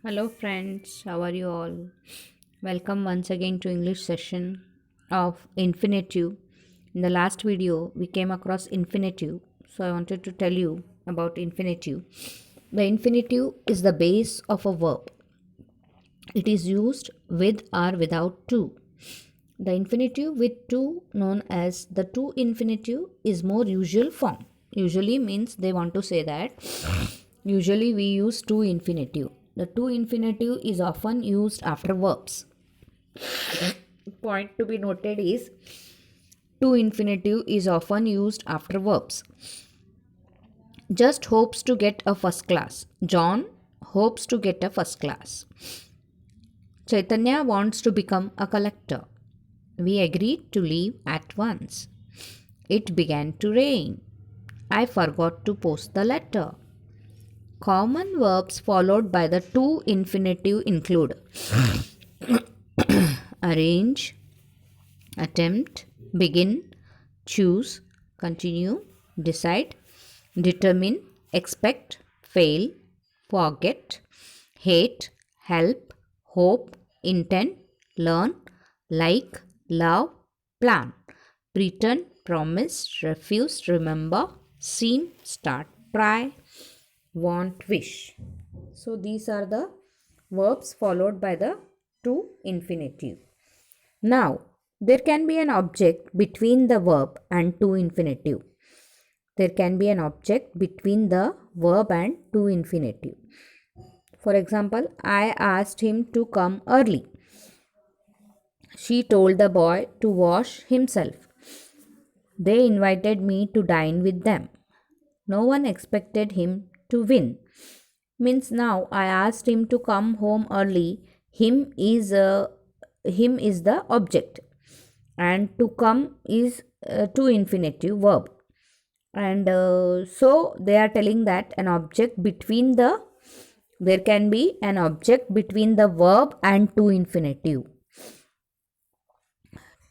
Hello friends, how are you all? Welcome once again to English session of infinitive. In the last video we came across infinitive, so I wanted to tell you about infinitive. The infinitive is the base of a verb. It is used with or without to. The infinitive with to, known as the to infinitive, is more usual form. Usually means they want to say that usually we use to infinitive. The to infinitive is often used after verbs. Point to be noted is to infinitive is often used after verbs. Just hopes to get a first class. John hopes to get a first class. Chaitanya wants to become a collector. We agreed to leave at once. It began to rain. I forgot to post the letter. Common verbs followed by the to infinitive include arrange, attempt, begin, choose, continue, decide, determine, expect, fail, forget, hate, help, hope, intend, learn, like, love, plan, pretend, promise, refuse, remember, seem, start, try, want, wish. So these are the verbs followed by the to infinitive. Now, there can be an object between the verb and to infinitive. There can be an object between the verb and to infinitive. For example, I asked him to come early. She told the boy to wash himself. They invited me to dine with them. No one expected him to win. Means now I asked him to come home early. Him is the object, and to come is to infinitive verb. And so they are telling that an object between the there can be an object between the verb and to infinitive.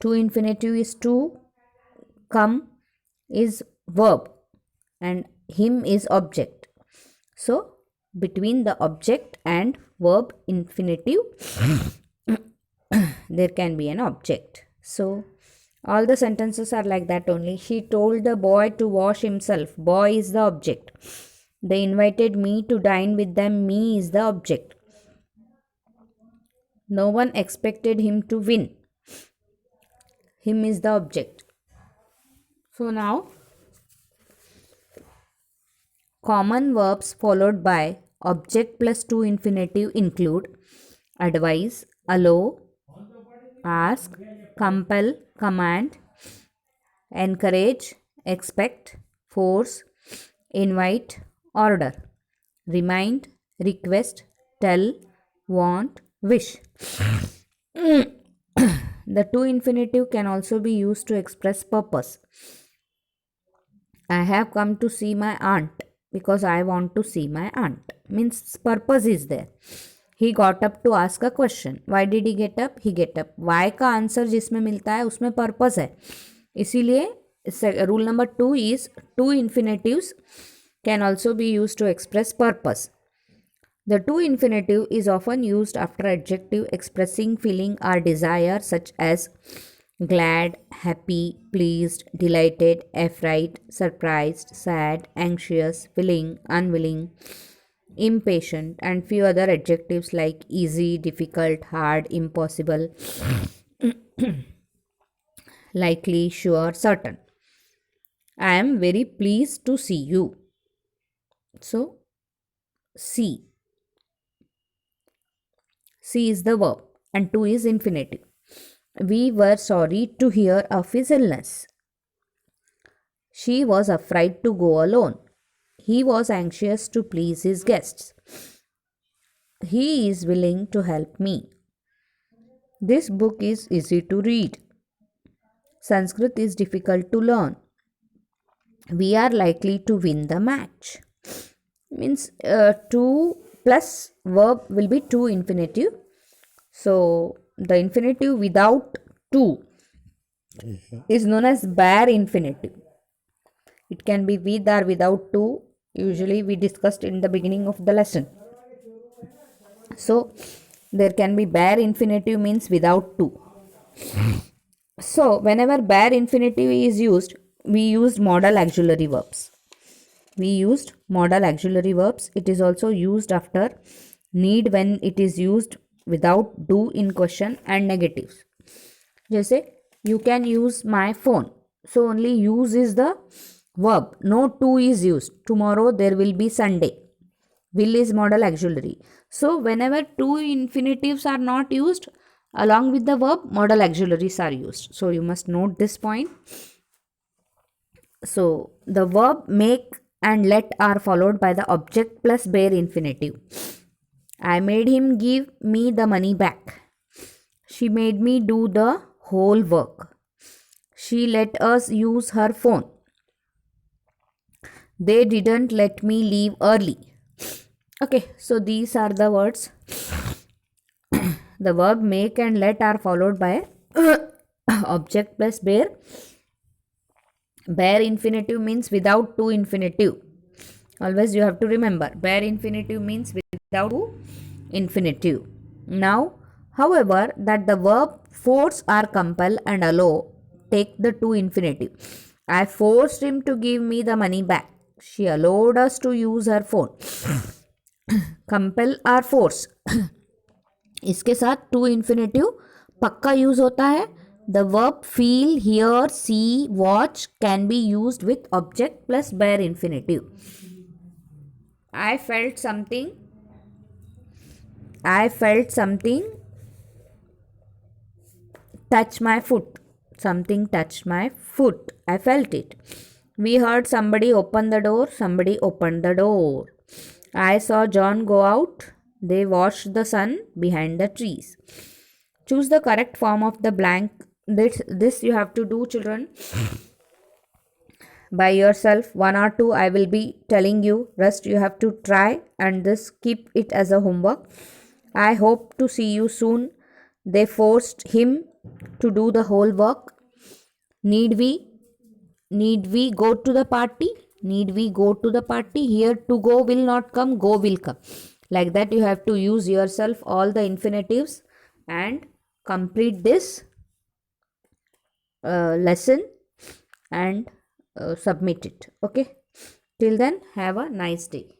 To infinitive is to, come is verb, and him is object. So between the object and verb infinitive there can be an object. So all the sentences are like that only. She told the boy to wash himself. Boy is the object. They invited me to dine with them. Me is the object. No one expected him to win. Him is the object. So now common verbs followed by object plus to infinitive include advise, allow, ask, compel, command, encourage, expect, force, invite, order, remind, request, tell, want, wish. The to infinitive can also be used to express purpose. I have come to see my aunt because I want to see my aunt. Means purpose is there. He got up to ask a question. Why did he get up? He get up. Why का answer जिसमें मिलता है उसमें purpose है, इसीलिए rule number 2 is to infinitives can also be used to express purpose. The to infinitive is often used after adjective expressing feeling or desire such as glad, happy, pleased, delighted, afraid, surprised, sad, anxious, willing, unwilling, impatient, and few other adjectives like easy, difficult, hard, impossible, likely, sure, certain. I am very pleased to see you. So, see. See is the verb and to is infinitive. We were sorry to hear of his illness. She was afraid to go alone. He was anxious to please his guests. He is willing to help me. This book is easy to read. Sanskrit is difficult to learn. We are likely to win the match. Means to plus verb will be to infinitive. So the infinitive without to is known as bare infinitive. It can be with or without to. Usually we discussed in the beginning of the lesson. So there can be bare infinitive means without to. So whenever bare infinitive is used, we used modal auxiliary verbs. We used modal auxiliary verbs. It is also used after need when it is used without do in question and negatives. जैसे you can use my phone. So only use is the verb. No to is used. Tomorrow there will be Sunday. Will is modal auxiliary. So whenever two infinitives are not used, along with the verb, modal auxiliaries are used. So you must note this point. So the verb make and let are followed by the object plus bare infinitive. I made him give me the money back. She made me do the whole work. She let us use her phone. They didn't let me leave early. Okay, so these are the words. The verb make and let are followed by object plus bare. Bare infinitive means without to infinitive. Always you have to remember, bare infinitive means without to infinitive. Now, however, that the verb force or compel and allow take the to infinitive. I forced him to give me the money back. She allowed us to use her phone. Compel or force. इसके साथ to infinitive पक्का use होता है. The verb feel, hear, see, watch can be used with object plus bare infinitive. I felt something. I felt something touch my foot. Something touched my foot. I felt it. We heard somebody open the door. Somebody opened the door. I saw John go out. They watched the sun behind the trees. Choose the correct form of the blank. This you have to do, children, by yourself. One or two I will be telling you. Rest you have to try and this keep it as a homework. I hope to see you soon. They forced him to do the whole work. Need we go to the party? Need we go to the party? Here to go will not come, go will come. Like that you have to use yourself all the infinitives and complete this lesson and submit it. Okay. Till then, have a nice day.